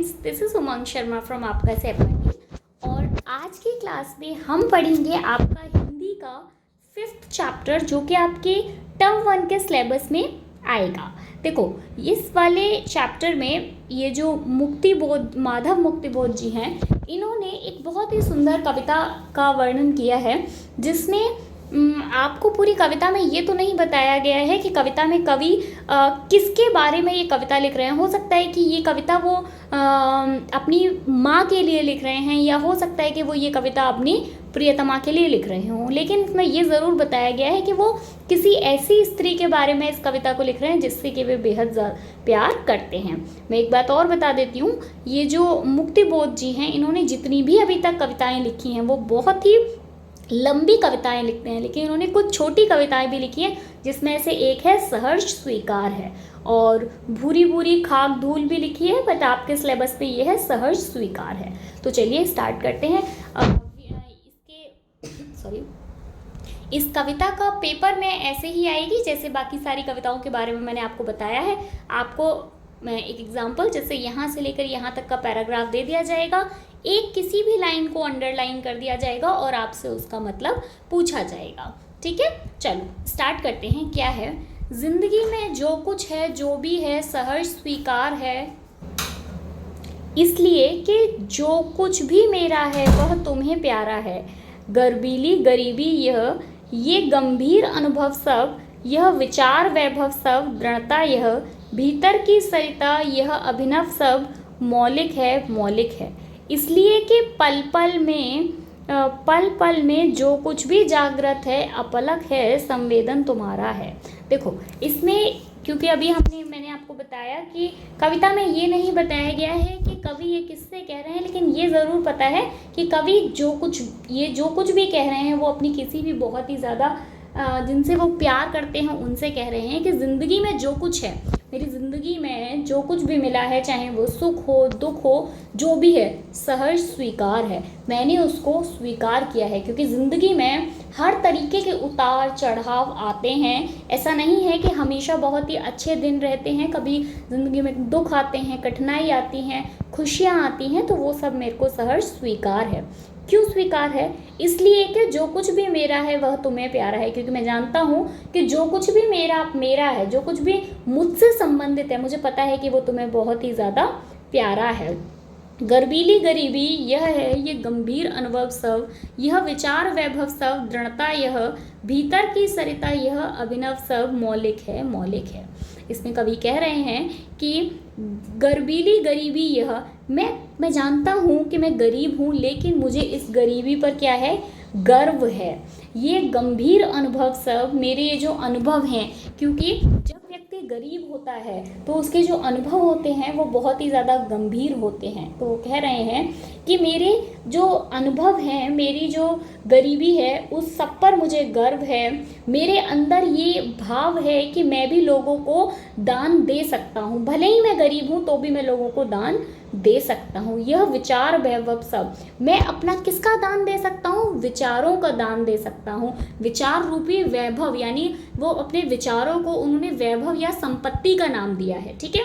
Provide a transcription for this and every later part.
Friends, this is Umang Sharma from आपका सहपाठी। और आज की क्लास में हम पढ़ेंगे आपका हिंदी का 5th चैप्टर, जो कि आपके टर्म 1 के सिलेबस में आएगा। देखो, इस वाले चैप्टर में ये जो मुक्तिबोध, माधव मुक्तिबोध जी हैं, इन्होंने एक बहुत ही सुंदर कविता का वर्णन किया है, जिसमें आपको पूरी कविता में ये तो नहीं बताया गया है कि कविता में कवि किसके बारे में ये कविता लिख रहे हैं। हो सकता है कि ये कविता वो अपनी माँ के लिए लिख रहे हैं, या हो सकता है कि वो ये कविता अपनी प्रियतमा के लिए लिख रहे हों, लेकिन इसमें ये ज़रूर बताया गया है कि वो किसी ऐसी स्त्री के बारे में इस कविता को लिख रहे हैं जिससे कि वे बेहद प्यार करते हैं। मैं एक बात और बता देती हूँ, ये जो मुक्तिबोध जी हैं, इन्होंने जितनी भी अभी तक कविताएँ लिखी हैं वो बहुत ही लंबी कविताएं लिखते हैं, लेकिन उन्होंने कुछ छोटी कविताएं भी लिखी हैं, जिसमें से एक है सहर्ष स्वीकार है, और भूरी भूरी खाक धूल भी लिखी है, बट आपके सिलेबस पे ये है सहर्ष स्वीकार है। तो चलिए स्टार्ट करते हैं। इस कविता का पेपर में ऐसे ही आएगी जैसे बाकी सारी कविताओं के बारे में मैंने आपको बताया है। आपको मैं एक एग्जाम्पल, जैसे यहाँ से लेकर यहाँ तक का पैराग्राफ दे दिया जाएगा, एक किसी भी लाइन को अंडरलाइन कर दिया जाएगा और आपसे उसका मतलब पूछा जाएगा। ठीक है, चलो स्टार्ट करते हैं। क्या है? जिंदगी में जो कुछ है, जो भी है, सहर्ष स्वीकार है, इसलिए कि जो कुछ भी मेरा है वह तुम्हें प्यारा है। गर्बीली गरीबी यह, ये गंभीर अनुभव सब, यह विचार वैभव सब, दृढ़ता यह, भीतर की सरिता यह अभिनव सब, मौलिक है मौलिक है। इसलिए कि पल पल में जो कुछ भी जागृत है, अपलक है, संवेदन तुम्हारा है। देखो, इसमें क्योंकि अभी मैंने आपको बताया कि कविता में ये नहीं बताया गया है कि कवि ये किससे कह रहे हैं, लेकिन ये ज़रूर पता है कि कवि जो कुछ भी कह रहे हैं वो अपनी किसी भी बहुत ही ज़्यादा जिनसे वो प्यार करते हैं उनसे कह रहे हैं कि ज़िंदगी में जो कुछ है, मेरी ज़िंदगी में जो कुछ भी मिला है, चाहे वो सुख हो दुख हो, जो भी है, सहर्ष स्वीकार है। मैंने उसको स्वीकार किया है, क्योंकि ज़िंदगी में हर तरीके के उतार चढ़ाव आते हैं। ऐसा नहीं है कि हमेशा बहुत ही अच्छे दिन रहते हैं, कभी ज़िंदगी में दुख आते हैं, कठिनाई आती हैं, खुशियाँ आती हैं, तो वो सब मेरे को सहर्ष स्वीकार है। क्यों स्वीकार है? इसलिए कि जो कुछ भी मेरा है वह तुम्हें प्यारा है, क्योंकि मैं जानता हूँ कि जो कुछ भी मेरा है, जो कुछ भी मुझसे संबंधित है, मुझे पता है कि वो तुम्हें बहुत ही ज़्यादा प्यारा है। गर्बीली गरीबी यह है, ये गंभीर अनुभव सब, यह विचार वैभव सब, दृढ़ता यह, भीतर की सरिता यह अभिनव सब, मौलिक है मौलिक है। इसमें कवि कह रहे हैं कि गर्बीली गरीबी यह, मैं जानता हूँ कि मैं गरीब हूँ, लेकिन मुझे इस गरीबी पर क्या है? गर्व है। ये गंभीर अनुभव सब, मेरे ये जो अनुभव हैं, क्योंकि जब व्यक्ति गरीब होता है तो उसके जो अनुभव होते हैं वो बहुत ही ज़्यादा गंभीर होते हैं। तो वो कह रहे हैं कि मेरे जो अनुभव हैं, मेरी जो गरीबी है, उस सब पर मुझे गर्व है। मेरे अंदर ये भाव है कि मैं भी लोगों को दान दे सकता हूँ, भले ही मैं गरीब हूँ तो भी मैं लोगों को दान दे सकता हूँ। यह विचार वैभव सब, मैं अपना किसका दान दे सकता हूँ? विचारों का दान दे सकता हूँ। विचार रूपी वैभव, यानी वो अपने विचारों को उन्होंने वैभव या संपत्ति का नाम दिया है। ठीक है।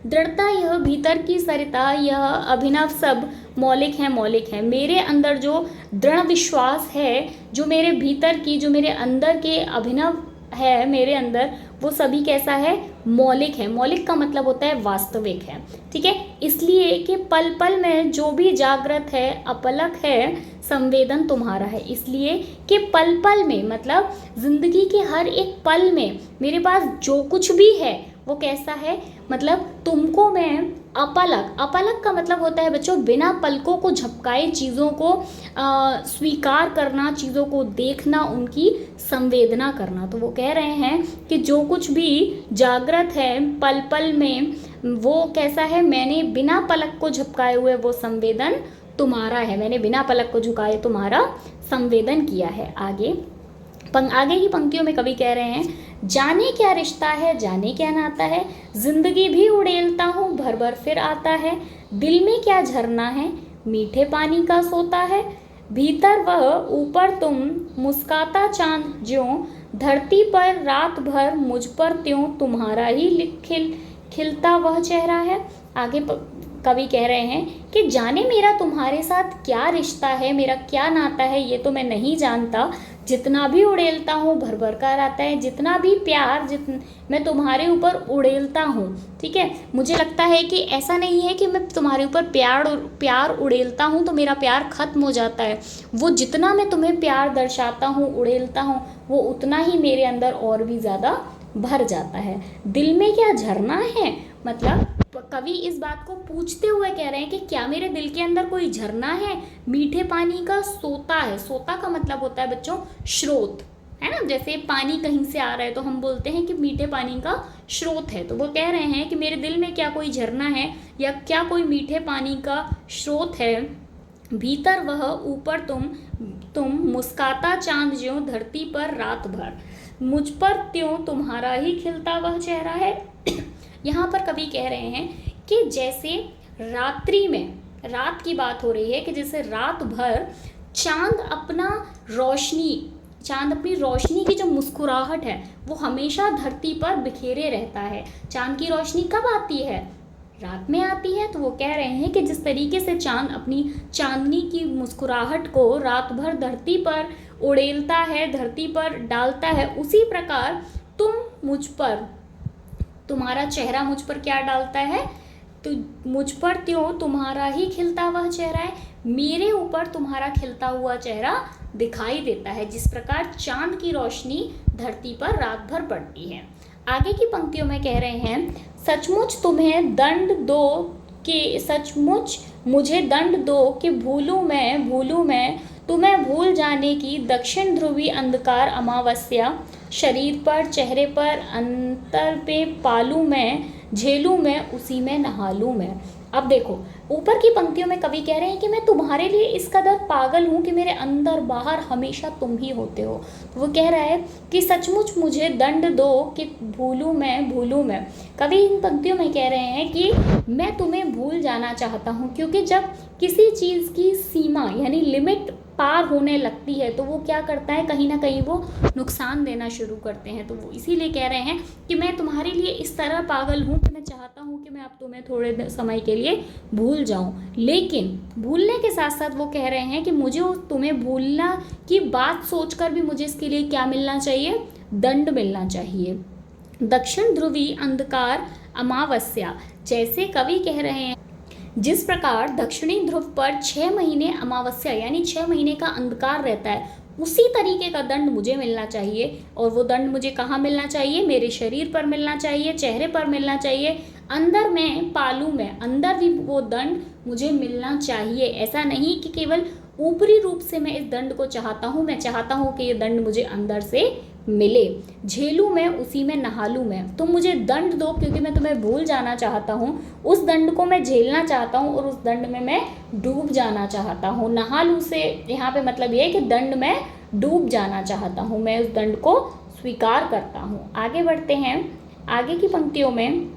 दृढ़ता यह, भीतर की सरिता यह, अभिनव सब, मौलिक है मौलिक है। मेरे अंदर जो दृढ़ विश्वास है, जो मेरे भीतर की, जो मेरे अंदर के अभिनव है मेरे अंदर, वो सभी कैसा है? मौलिक है। मौलिक का मतलब होता है वास्तविक है। ठीक है। इसलिए कि पल पल में जो भी जागृत है, अपलक है, संवेदन तुम्हारा है। इसलिए कि पल पल में, मतलब जिंदगी के हर एक पल में मेरे पास जो कुछ भी है वो कैसा है? मतलब तुमको मैं अपलक का मतलब होता है बच्चों, बिना पलकों को झपकाए चीज़ों को स्वीकार करना, चीज़ों को देखना, उनकी संवेदना करना। तो वो कह रहे हैं कि जो कुछ भी जागृत है पल पल में, वो कैसा है? मैंने बिना पलक को झपकाए हुए वो संवेदन तुम्हारा है। मैंने बिना पलक को झुकाए तुम्हारा संवेदन किया है। आगे की पंक्तियों में कवि कह रहे हैं, जाने क्या रिश्ता है, जाने क्या नाता है, जिंदगी भी उड़ेलता हूँ, भर भर फिर आता है, दिल में क्या झरना है, मीठे पानी का सोता है, भीतर वह ऊपर तुम, मुस्काता चांद ज्यों, धरती पर रात भर मुझ पर त्यों, तुम्हारा ही खिलता वह चेहरा है। आगे कवि कह रहे हैं कि जाने मेरा तुम्हारे साथ क्या रिश्ता है, मेरा क्या नाता है, ये तो मैं नहीं जानता। जितना भी उड़ेलता हूँ भर भर कर आता है, जितना भी प्यार मैं तुम्हारे ऊपर उड़ेलता हूँ, ठीक है, मुझे लगता है कि ऐसा नहीं है कि मैं तुम्हारे ऊपर प्यार उड़ेलता हूँ तो मेरा प्यार ख़त्म हो जाता है। वो जितना मैं तुम्हें प्यार दर्शाता हूँ, उड़ेलता हूँ, वो उतना ही मेरे अंदर और भी ज़्यादा भर जाता है। दिल में क्या झरना है, मतलब कवि इस बात को पूछते हुए कह रहे हैं कि क्या मेरे दिल के अंदर कोई झरना है, मीठे पानी का सोता है। सोता का मतलब होता है बच्चों स्रोत, है ना। जैसे पानी कहीं से आ रहा है तो हम बोलते हैं कि मीठे पानी का स्रोत है। तो वो कह रहे हैं कि मेरे दिल में क्या कोई झरना है या क्या कोई मीठे पानी का स्रोत है। भीतर वह, ऊपर तुम मुस्काता चांद ज्यों धरती पर रात भर, मुझ पर त्यों तुम्हारा ही खिलता वह चेहरा है। यहाँ पर कवि कह रहे हैं कि जैसे रात्रि में, रात की बात हो रही है कि जैसे रात भर चांद अपनी रोशनी की जो मुस्कुराहट है वो हमेशा धरती पर बिखेरे रहता है। चांद की रोशनी कब आती है, रात में आती है। तो वो कह रहे हैं कि जिस तरीके से चांद अपनी चांदनी की मुस्कुराहट को रात भर धरती पर उड़ेलता है, धरती पर डालता है, उसी प्रकार तुम्हारा चेहरा मुझ पर क्या डालता है, तो मुझ पर त्यों तुम्हारा ही खिलता हुआ चेहरा है, मेरे ऊपर तुम्हारा खिलता हुआ चेहरा दिखाई देता है, जिस प्रकार चांद की रोशनी धरती पर रात भर पड़ती है। आगे की पंक्तियों में कह रहे हैं, सचमुच मुझे दंड दो कि भूलूं मैं तुम्हें भूल जाने की दक्षिण ध्रुवी अंधकार अमावस्या, शरीर पर चेहरे पर अंतर पे पालूं मैं, झेलूं मैं उसी में नहालूं मैं। अब देखो ऊपर की पंक्तियों में कवि कह रहे हैं कि मैं तुम्हारे लिए इस कदर पागल हूँ कि मेरे अंदर बाहर हमेशा तुम ही होते हो। तो वो कह रहा है कि सचमुच मुझे दंड दो कि भूलूं मैं। कवि इन पंक्तियों में कह रहे हैं कि मैं तुम्हें भूल जाना चाहता हूँ, क्योंकि जब किसी चीज़ की सीमा यानी लिमिट पार होने लगती है तो वो क्या करता है, कहीं ना कहीं वो नुकसान देना शुरू करते हैं। तो वो इसीलिए कह रहे हैं कि मैं तुम्हारे लिए इस तरह पागल हूँ कि मैं चाहता हूँ कि मैं अब तुम्हें थोड़े समय के लिए भूल जाऊँ। लेकिन भूलने के साथ साथ वो कह रहे हैं कि मुझे तुम्हें भूलना की बात सोचकर भी मुझे इसके लिए क्या मिलना चाहिए, दंड मिलना चाहिए। दक्षिण ध्रुवी अंधकार अमावस्या, जैसे कवि कह रहे हैं जिस प्रकार दक्षिणी ध्रुव पर 6 महीने अमावस्या यानी 6 महीने का अंधकार रहता है, उसी तरीके का दंड मुझे मिलना चाहिए। और वो दंड मुझे कहाँ मिलना चाहिए, मेरे शरीर पर मिलना चाहिए, चेहरे पर मिलना चाहिए, अंदर में पालू में अंदर भी वो दंड मुझे मिलना चाहिए। ऐसा नहीं कि केवल ऊपरी रूप से मैं इस दंड को चाहता हूँ, मैं चाहता हूँ कि ये दंड मुझे अंदर से मिले। झेलूं मैं उसी में नहालूं मैं, तुम मुझे दंड दो क्योंकि मैं तुम्हें भूल जाना चाहता हूँ, उस दंड को मैं झेलना चाहता हूँ और उस दंड में मैं डूब जाना चाहता हूँ। नहालूं से यहाँ पे मतलब ये है कि दंड में डूब जाना चाहता हूँ, मैं उस दंड को स्वीकार करता हूँ। आगे बढ़ते हैं आगे की पंक्तियों में।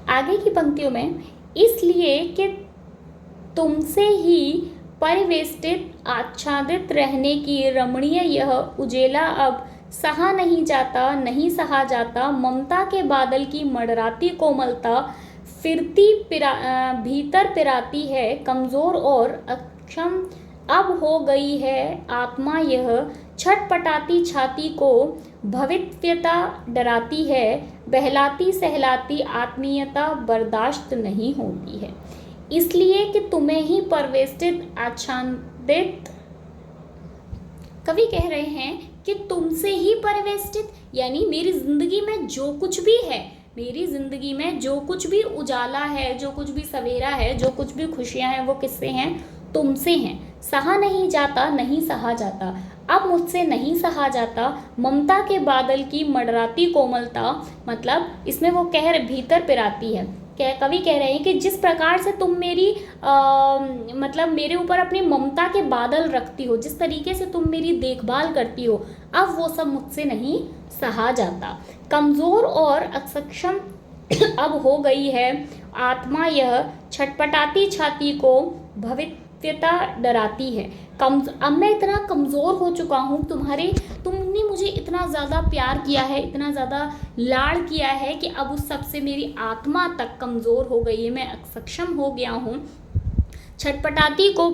आगे की पंक्तियों में, इसलिए कि तुमसे ही परिवेष्टित आच्छादित रहने की रमणीय यह उजेला अब सहा नहीं जाता, ममता के बादल की मडराती कोमलता भीतर पिराती है, कमज़ोर और अक्षम अब हो गई है आत्मा यह, छटपटाती छाती को भविष्यता डराती है, बहलाती सहलाती आत्मीयता बर्दाश्त नहीं होती है। इसलिए कि तुम्हें ही परिवेष्टित आच्छादित, कवि कह रहे हैं कि तुमसे ही परिवेष्टित यानी मेरी जिंदगी में जो कुछ भी है, मेरी जिंदगी में जो कुछ भी उजाला है, जो कुछ भी सवेरा है, जो कुछ भी खुशियां हैं, वो किससे हैं, तुमसे हैं। सहा नहीं सहा जाता, अब मुझसे नहीं सहा जाता। ममता के बादल की मडराती कोमलता, मतलब इसमें वो भीतर पिराती है। कवि कह रहे हैं कि जिस प्रकार से तुम मेरी मतलब मेरे ऊपर अपनी ममता के बादल रखती हो, जिस तरीके से तुम मेरी देखभाल करती हो, अब वो सब मुझसे नहीं सहा जाता। कमज़ोर और असक्षम अब हो गई है आत्मा यह, छटपटाती छाती को भविष्यता डराती है। अब मैं इतना कमज़ोर हो चुका हूँ, तुमने मुझे इतना इतना ज़्यादा प्यार किया है, इतना ज़्यादा लाड़ किया है कि अब उस सब से मेरी आत्मा तक कमज़ोर हो गई है, मैं सक्षम हो गया हूँ। छटपटाती को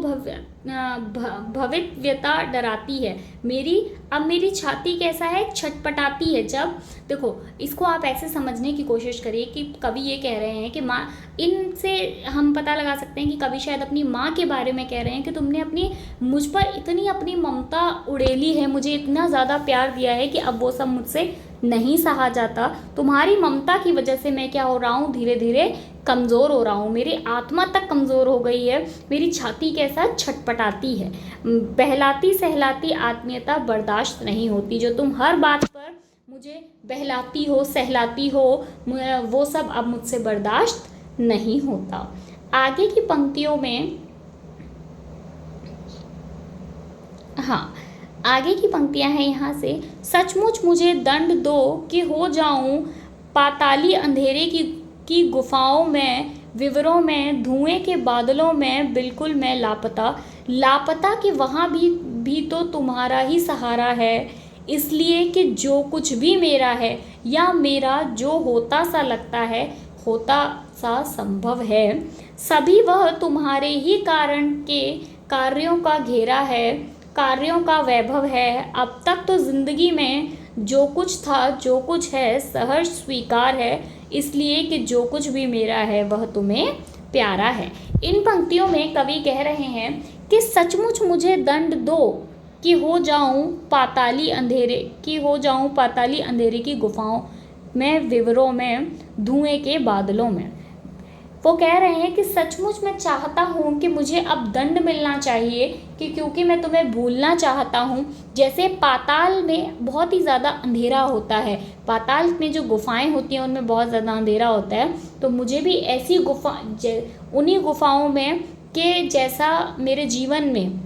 भविष्यता डराती है मेरी। अब मेरी छाती कैसा है, छटपटाती है। जब देखो, इसको आप ऐसे समझने की कोशिश करिए कि कवि ये कह रहे हैं कि माँ, इनसे हम पता लगा सकते हैं कि कवि शायद अपनी माँ के बारे में कह रहे हैं कि तुमने अपनी मुझ पर इतनी अपनी ममता उड़ेली है, मुझे इतना ज़्यादा प्यार दिया है कि अब वो सब मुझसे नहीं सहा जाता। तुम्हारी ममता की वजह से मैं क्या हो रहा हूँ, धीरे धीरे कमज़ोर हो रहा हूँ, मेरी आत्मा तक कमज़ोर हो गई है, मेरी छाती के साथ छटपटाती है। बहलाती सहलाती आत्मीयता बर्दाश्त नहीं होती, जो तुम हर बात पर मुझे बहलाती हो, सहलाती हो, वो सब अब मुझसे बर्दाश्त नहीं होता। आगे की पंक्तियों में, हाँ, आगे की पंक्तियां हैं यहाँ से, सचमुच मुझे दंड दो कि हो जाऊं पाताली अंधेरे की गुफाओं में, विवरों में, धुएं के बादलों में, बिल्कुल मैं लापता। लापता कि वहाँ भी तो तुम्हारा ही सहारा है, इसलिए कि जो कुछ भी मेरा है या मेरा जो होता सा लगता है, होता सा संभव है, सभी वह तुम्हारे ही कारण के कार्यों का घेरा है, कार्यों का वैभव है। अब तक तो जिंदगी में जो कुछ था, जो कुछ है, सहर्ष स्वीकार है, इसलिए कि जो कुछ भी मेरा है वह तुम्हें प्यारा है। इन पंक्तियों में कवि कह रहे हैं कि सचमुच मुझे दंड दो कि हो जाऊं पाताली अंधेरे की गुफाओं में, विवरों में, धुएं के बादलों में। वो कह रहे हैं कि सचमुच मैं चाहता हूँ कि मुझे अब दंड मिलना चाहिए, कि क्योंकि मैं तुम्हें भूलना चाहता हूँ। जैसे पाताल में बहुत ही ज़्यादा अंधेरा होता है, पाताल में जो गुफाएं होती हैं उनमें बहुत ज़्यादा अंधेरा होता है, तो मुझे भी ऐसी उन्हीं गुफाओं में के जैसा मेरे जीवन में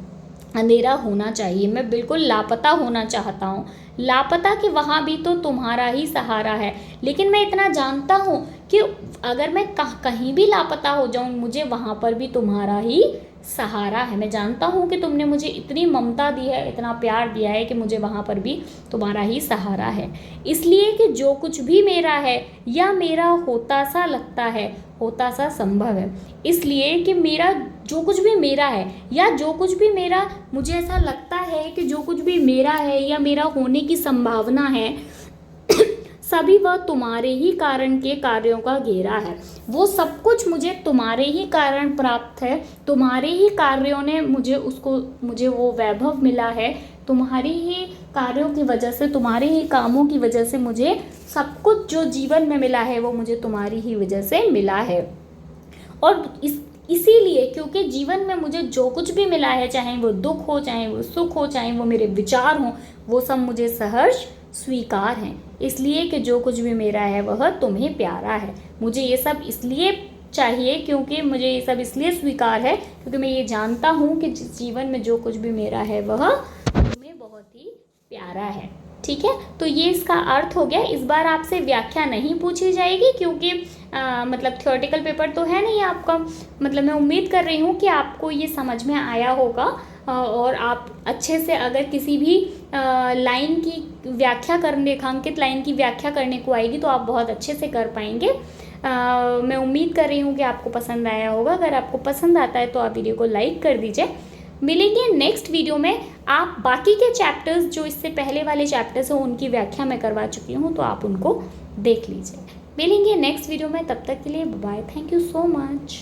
अंधेरा होना चाहिए। मैं बिल्कुल लापता होना चाहता हूँ, लापता कि वहाँ भी तो तुम्हारा ही सहारा है। लेकिन मैं इतना जानता हूँ कि अगर मैं कहीं भी लापता हो जाऊँ, मुझे वहाँ पर भी तुम्हारा ही सहारा है। मैं जानता हूँ कि तुमने मुझे इतनी ममता दी है, इतना प्यार दिया है कि मुझे वहाँ पर भी तुम्हारा ही सहारा है। इसलिए कि जो कुछ भी मेरा है या मेरा होता सा लगता है, होता सा संभव है, इसलिए कि मेरा जो कुछ भी मेरा है या जो कुछ भी मेरा, मुझे ऐसा लगता है कि जो कुछ भी मेरा है या मेरा होने की संभावना है, सभी वह तुम्हारे ही कारण के कार्यों का घेरा है। वो सब कुछ मुझे तुम्हारे ही कारण प्राप्त है, तुम्हारे ही कार्यों ने मुझे वो वैभव मिला है, तुम्हारी ही कार्यों की वजह से, तुम्हारे ही कामों की वजह से मुझे सब कुछ जो जीवन में मिला है वो मुझे तुम्हारी ही वजह से मिला है। और इसीलिए क्योंकि जीवन में मुझे जो कुछ भी मिला है, चाहे वो दुख हो, चाहे वो सुख हो, चाहे वो मेरे विचार हों, वो सब मुझे सहर्ष स्वीकार हैं, इसलिए कि जो कुछ भी मेरा है वह तुम्हें प्यारा है। मुझे ये सब इसलिए चाहिए क्योंकि मुझे ये सब इसलिए स्वीकार है क्योंकि मैं ये जानता हूँ कि जीवन में जो कुछ भी मेरा है वह तुम्हें बहुत ही प्यारा है। ठीक है, तो ये इसका अर्थ हो गया। इस बार आपसे व्याख्या नहीं पूछी जाएगी क्योंकि मतलब थ्योरेटिकल पेपर तो है नहीं आपका। मतलब मैं उम्मीद कर रही हूँ कि आपको ये समझ में आया होगा और आप अच्छे से अगर किसी भी लाइन की व्याख्या करने, रेखांकित लाइन की व्याख्या करने को आएगी तो आप बहुत अच्छे से कर पाएंगे। मैं उम्मीद कर रही हूँ कि आपको पसंद आया होगा। अगर आपको पसंद आता है तो आप वीडियो को लाइक कर दीजिए। मिलेंगे नेक्स्ट वीडियो में। आप बाकी के चैप्टर्स जो इससे पहले वाले चैप्टर्स हैं उनकी व्याख्या मैं करवा चुकी हूँ, तो आप उनको देख लीजिए। मिलेंगे नेक्स्ट वीडियो में, तब तक के लिए bye, thank you so much.